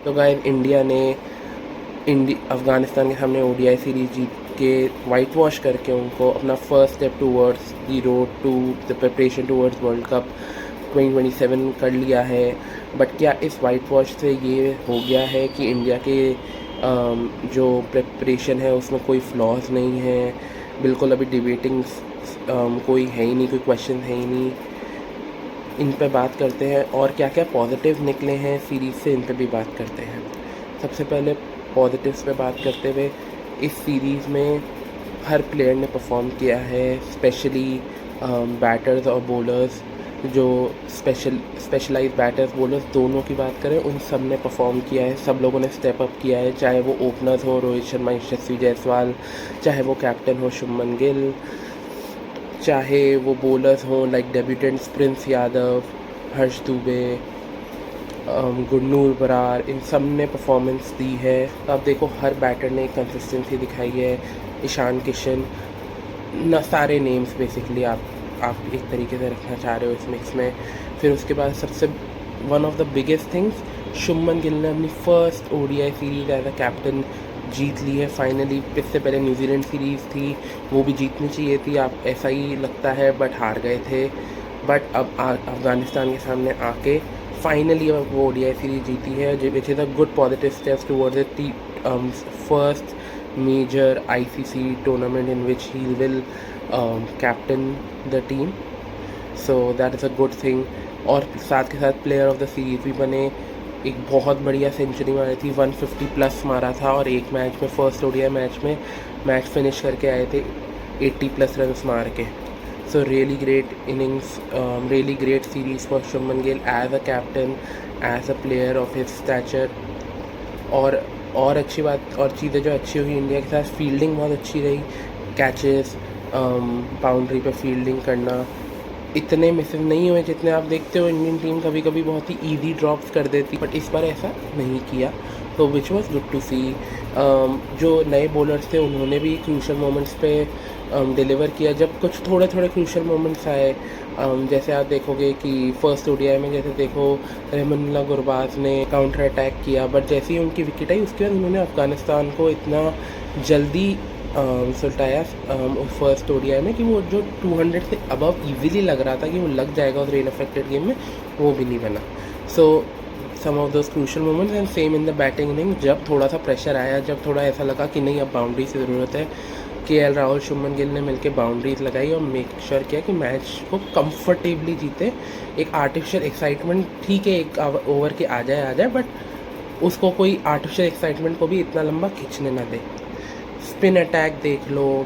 तो guys India ने अफ़गानिस्तान के सामने ओडीआई सीरीज़ जीत के वाइट वॉश करके उनको अपना first step towards the road to the preparation towards world cup 2027 कर लिया है। बट क्या इस वाइट वॉश से ये हो गया है कि इंडिया के जो प्रिपरेशन है उसमें कोई फ्लॉज नहीं है? बिल्कुल अभी डिबेटिंग कोई है ही नहीं, कोई क्वेश्चन है ही नहीं। इन पे बात करते हैं और क्या क्या पॉजिटिव निकले हैं सीरीज़ से, इन पे भी बात करते हैं। सबसे पहले पॉजिटिव्स पे बात करते हुए, इस सीरीज़ में हर प्लेयर ने परफॉर्म किया है, स्पेशली बैटर्स और बॉलर्स। जो स्पेशलाइज बैटर्स बॉलर्स दोनों की बात करें, उन सब ने परफॉर्म किया है, सब लोगों ने स्टेप अप किया है, चाहे वो ओपनर्स हो रोहित शर्मा, यशस्वी जायसवाल, चाहे वो कैप्टन हो शुभमन गिल, चाहे वो बॉलर्स हों लाइक डेब्यूटेंट्स प्रिंस यादव, हर्ष दुबे, गुरनूर बरार, इन सब ने परफॉर्मेंस दी है। तो आप देखो हर बैटर ने कंसिस्टेंसी दिखाई है। ईशान किशन, न सारे नेम्स बेसिकली आप एक तरीके से रखना चाह रहे हो इस मिक्स में। फिर उसके बाद सबसे one of the biggest things, Shubman Gill ने अपनी first ODI series as a captain जीत ली है फाइनली। इससे पहले न्यूजीलैंड सीरीज़ थी, वो भी जीतनी चाहिए थी, आप ऐसा ही लगता है, बट हार गए थे। बट अब अफ़गानिस्तान के सामने आके फाइनली अब वो ओडीआई सीरीज जीती है, which is a good positive steps towards the first major ICC tournament in which he will captain the team. So that is a good thing. और साथ के साथ प्लेयर ऑफ द सीरीज भी बने। एक बहुत बढ़िया सेंचुरी मारी थी, 150 प्लस मारा था, और एक मैच में फर्स्ट ओडीआई मैच में मैच फिनिश करके आए थे 80 प्लस रन्स मार के। So really great innings, really great series for Shubman Gill as a captain, as a player of his stature. और अच्छी बात और चीज़ें जो अच्छी हुई इंडिया के साथ, फील्डिंग बहुत अच्छी रही, कैचेस, बाउंड्री पे फील्डिंग करना, इतने मिसेस नहीं हुए जितने आप देखते हो इंडियन टीम कभी कभी बहुत ही ईजी ड्रॉप्स कर देती, बट इस बार ऐसा नहीं किया, तो विच वॉज गुड टू सी। जो नए बॉलर्स थे उन्होंने भी क्रूशल मोमेंट्स पे डिलीवर किया। जब कुछ थोड़े क्रूशल मोमेंट्स आए, जैसे आप देखोगे कि फर्स्ट ओडीआई में जैसे देखो रहमानुल्लाह गुरबाज ने काउंटर अटैक किया, बट जैसे ही उनकी विकेट आई उसके बाद उन्होंने अफ़गानिस्तान को इतना जल्दी सुलटाया उस फर्स्ट ओडीआई में कि वो जो 200 से अबव इजीली लग रहा था कि वो लग जाएगा उस रेन अफेक्टेड गेम में, वो भी नहीं बना। So some of those crucial moments and same in the batting inning, जब थोड़ा सा प्रेशर आया, जब थोड़ा ऐसा लगा कि नहीं अब बाउंड्री की ज़रूरत है, केएल राहुल शुभमन गिल ने मिलकर बाउंड्रीज लगाई और मेक श्योर किया कि मैच को कंफर्टेबली जीते। एक आर्टिफिशियल एक्साइटमेंट, ठीक है एक ओवर के आ जाए, बट उसको कोई आर्टिफिशियल एक्साइटमेंट को भी इतना लंबा खींचने ना दे। स्पिन अटैक देख लो,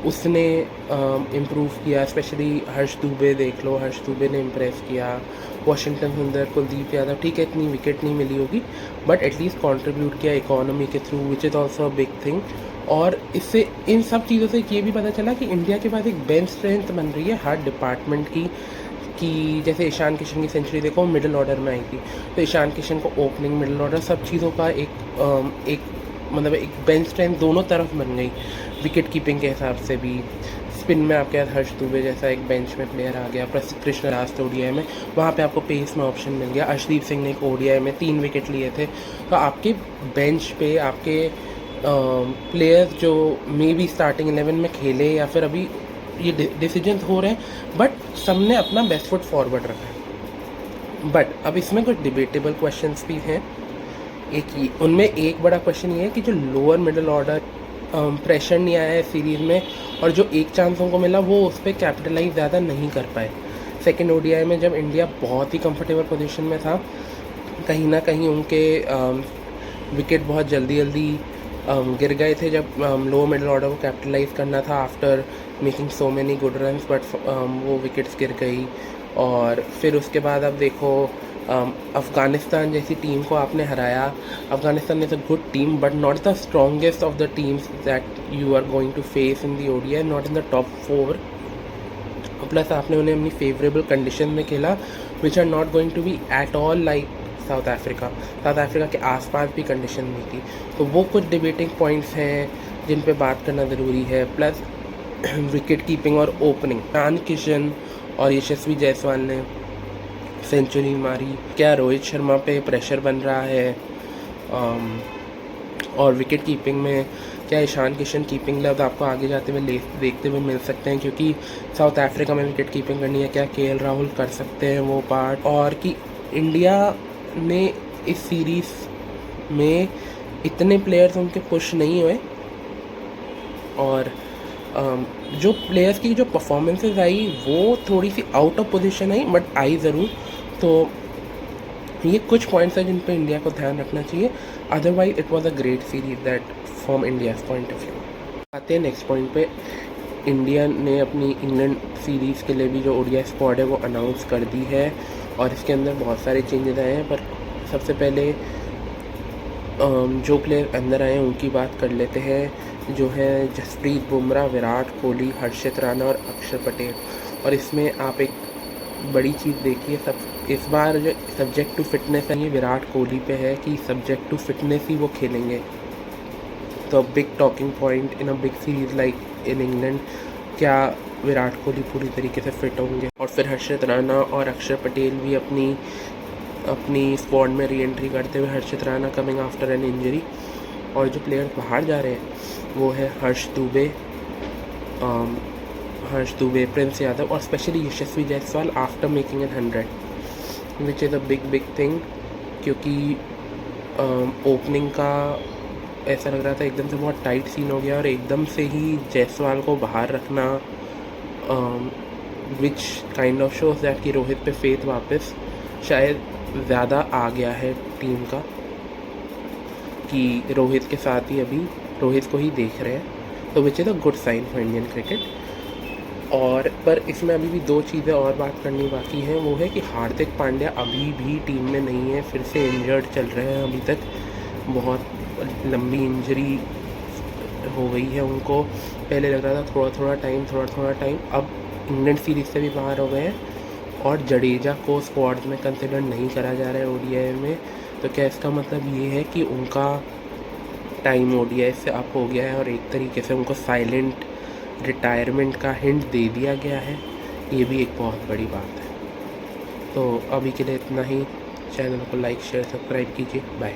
उसने इम्प्रूव किया, स्पेशली हर्ष दुबे देख लो, हर्ष दुबे ने इम्प्रेस किया। वाशिंगटन सुंदर, कुलदीप यादव, ठीक है इतनी विकेट नहीं मिली होगी, बट एटलीस्ट कंट्रीब्यूट किया इकोनॉमी के through, which is also a big thing. और इससे इन सब चीज़ों से ये भी पता चला कि इंडिया के पास एक बेंच स्ट्रेंथ बन रही है हर डिपार्टमेंट की। कि जैसे ईशान किशन की सेंचुरी देखो मिडिल ऑर्डर में आई थी, तो ईशान किशन को ओपनिंग, मिडिल ऑर्डर, सब चीज़ों का एक मतलब एक बेंच स्ट्रेंथ दोनों तरफ बन गई। विकेट कीपिंग के हिसाब से भी, स्पिन में आपके पास हर्ष दुबे जैसा एक बेंच में प्लेयर आ गया, प्रसिद्ध कृष्ण लास्ट ओडीआई में, वहाँ पे आपको पेस में ऑप्शन मिल गया। अर्शदीप सिंह ने एक ओडीआई में 3 विकेट लिए थे। तो आपके बेंच पे आपके प्लेयर्स जो मे बी स्टार्टिंग 11 में खेले या फिर अभी ये डिसीजन हो रहे हैं, बट सबने अपना बेस्ट फुट फॉरवर्ड रखा है। बट अब इसमें कुछ डिबेटेबल क्वेश्चंस भी हैं। उनमें एक बड़ा क्वेश्चन ये है कि जो लोअर मिडिल ऑर्डर प्रेशर नहीं आया है सीरीज़ में, और जो एक चांस उनको मिला वो उस पर कैपिटलाइज ज़्यादा नहीं कर पाए। सेकेंड ओडीआई में जब इंडिया बहुत ही कंफर्टेबल पोजीशन में था, कहीं ना कहीं उनके विकेट बहुत जल्दी गिर गए थे जब लो मिडिल ऑर्डर को कैपिटलाइज करना था after making so many good runs, but वो विकेट्स गिर गई। और फिर उसके बाद अब देखो अफ़गानिस्तान जैसी टीम को आपने हराया। Afghanistan is a good team but not the strongest of the teams that you are going to face in the ODI, not in the top 4। Plus आपने उन्हें अपनी फेवरेबल कंडीशन में खेला, which are not going to be at all like South Africa के आसपास भी condition नहीं थी। तो वो कुछ डिबेटिंग पॉइंट्स हैं जिन पे बात करना ज़रूरी है। प्लस विकेट कीपिंग और ओपनिंग, ईशान किशन और यशस्वी जायसवाल ने सेंचुरी मारी। क्या रोहित शर्मा पे प्रेशर बन रहा है? और विकेट कीपिंग में क्या ईशान किशन कीपिंग लेवल आपको आगे जाते हुए देखते हुए मिल सकते हैं, क्योंकि साउथ अफ्रीका में विकेट कीपिंग करनी है, क्या केएल राहुल कर सकते हैं वो पार्ट। और कि इंडिया ने इस सीरीज़ में इतने प्लेयर्स उनके पुश नहीं हुए, और जो प्लेयर्स की जो परफॉर्मेंसेस आई वो थोड़ी सी आउट ऑफ पोजीशन आई, बट आई ज़रूर। तो ये कुछ पॉइंट्स हैं जिन पे इंडिया को ध्यान रखना चाहिए। Otherwise it was a great series that from India's point of view. आते हैं नेक्स्ट पॉइंट पे। इंडिया ने अपनी इंग्लैंड सीरीज़ के लिए भी जो ओडीआई स्क्वाड है वो अनाउंस कर दी है, और इसके अंदर बहुत सारे चेंजेस आए हैं। पर सबसे पहले जो प्लेयर अंदर आए हैं उनकी बात कर लेते हैं, जो है जसप्रीत बुमराह, विराट कोहली, हर्षित राणा और अक्षर पटेल। और इसमें आप एक बड़ी चीज़ देखिए, सब इस बार जो सब्जेक्ट टू फिटनेस है ये विराट कोहली पे है कि सब्जेक्ट टू फिटनेस ही वो खेलेंगे। तो big talking point in a big series like in England, क्या विराट कोहली पूरी तरीके से फिट होंगे। और फिर हर्षित राणा और अक्षर पटेल भी अपनी स्क्वाड में री एंट्री करते हुए, Harshit Rana coming after an injury. और जो प्लेयर्स बाहर जा रहे हैं वो है हर्ष दुबे, प्रिंस यादव और specially Yashasvi Jaiswal after making an 100, which is a big thing, क्योंकि ओपनिंग का ऐसा लग रहा था एकदम से बहुत टाइट सीन हो गया, और एकदम से ही जायसवाल को बाहर रखना which kind of shows that कि रोहित पे फेथ वापस शायद ज़्यादा आ गया है टीम का, कि रोहित के साथ ही अभी रोहित को ही देख रहे हैं। तो which is a good sign for Indian cricket. और पर इसमें अभी भी दो चीज़ें और बात करनी बाकी हैं, वो है कि हार्दिक पांड्या अभी भी टीम में नहीं है, फिर से इंजर्ड चल रहे हैं अभी तक, बहुत लंबी इंजरी हो गई है उनको। पहले लग रहा था थोड़ा थोड़ा टाइम, अब इंग्लैंड सीरीज से भी बाहर हो गए हैं, और जडेजा को स्क्वाड में कंसिडर नहीं करा जा रहा है ओडीआई में। तो क्या इसका मतलब ये है कि उनका टाइम ओडीआई से अप हो गया है, और एक तरीके से उनको साइलेंट रिटायरमेंट का हिंट दे दिया गया है? ये भी एक बहुत बड़ी बात है। तो अभी के लिए इतना ही। चैनल को लाइक शेयर सब्सक्राइब कीजिए। बाय।